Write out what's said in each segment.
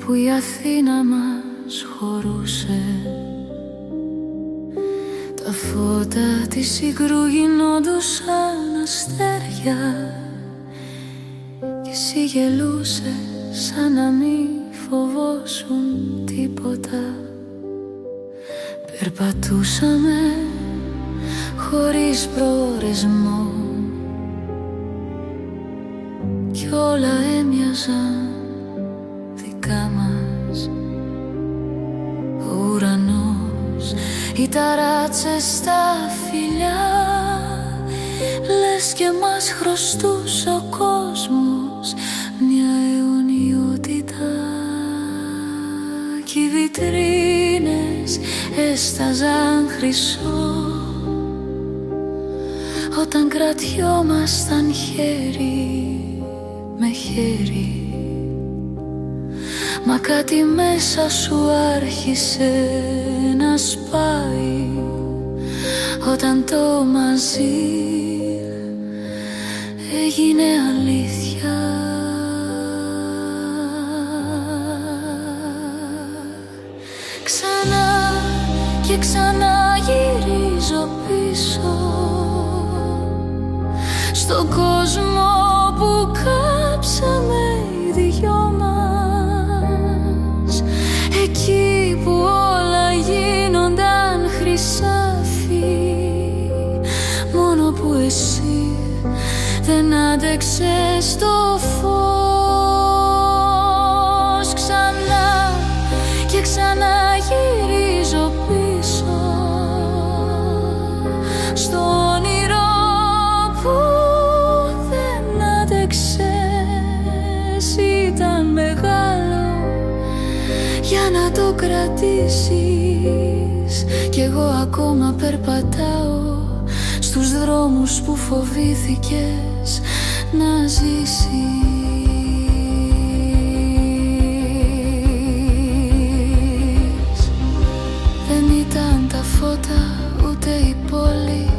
που η Αθήνα μας χωρούσε. Τα φώτα της Συγκρού γινόντουσαν αστέρια κι εσύ γελούσες σαν να μη φοβόσουν τίποτα. Περπατούσαμε χωρίς προορισμό κι όλα έμοιαζαν δικά μας. Ο ουρανός, οι ταράτσες στα φιλιά, λες και μας χρωστούσε ο κόσμος μια αιωνιότητα. Κι οι βιτρίνες έσταζαν χρυσό όταν κρατιόμασταν χέρι με χέρι. Μα κάτι μέσα σου άρχισε να σπάει όταν το μαζί έγινε αλήθεια. Ξανά και ξανά γυρίζω πίσω στον κόσμο που κάψαμε οι δυο μας, εκεί που όλα γίνονταν χρυσάφι, μόνο που εσύ δεν άντεξες το φως. Ξανά και ξανά γυρίζω πίσω στο όνειρο που δεν άντεξες. Ήταν μεγάλο για να το κρατήσεις κι εγώ ακόμα περπατάω στους δρόμους που φοβήθηκες να ζήσεις. Δεν ήταν τα φώτα ούτε η πόλη,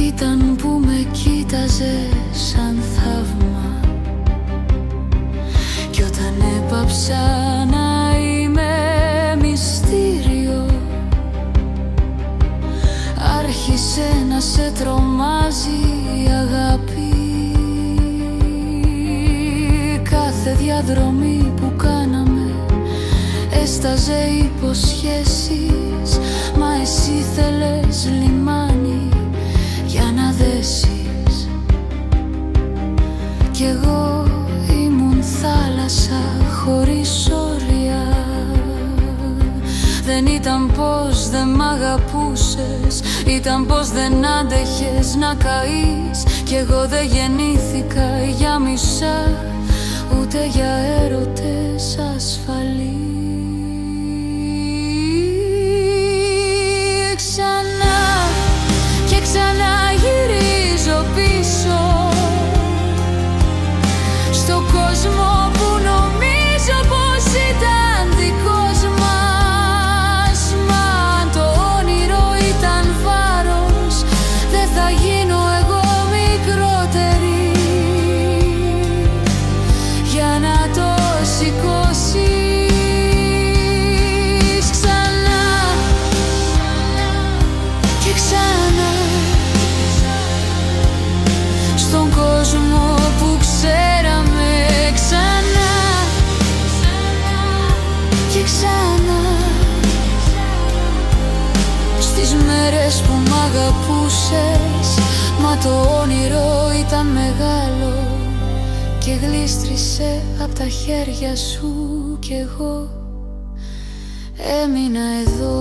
ήταν που με κοίταζες σαν θαύμα. Κι όταν έπαψα να είμαι μυστήριο, άρχισε να σε τρομάζει η αγάπη. Κάθε διαδρομή που κάναμε έσταζε υποσχέσεις, μα εσύ θέλες λιμάνι για να δέσεις. Κι εγώ ήμουν θάλασσα χωρίς όρια. Δεν ήταν πως δεν μ' αγαπούσες, ήταν πως δεν άντεχες να καείς. Κι εγώ δεν γεννήθηκα για μισά, ούτε για έρωτες ασφαλείς. Ξανά και ξανά γυρίζω πίσω στον κόσμο που νομίζω πως ήταν δικός μας. Μα αν το όνειρο ήταν βάρος, δεν θα γίνω εγώ μικρότερη για να το σηκώσεις. Ξανά και ξανά στον κόσμο που ξέραμε. Ξανά και ξανά στις μέρες που μ' αγαπούσες, μα το όνειρο ήταν μεγάλο και γλίστρισε απ' τα χέρια σου κι εγώ έμεινα εδώ.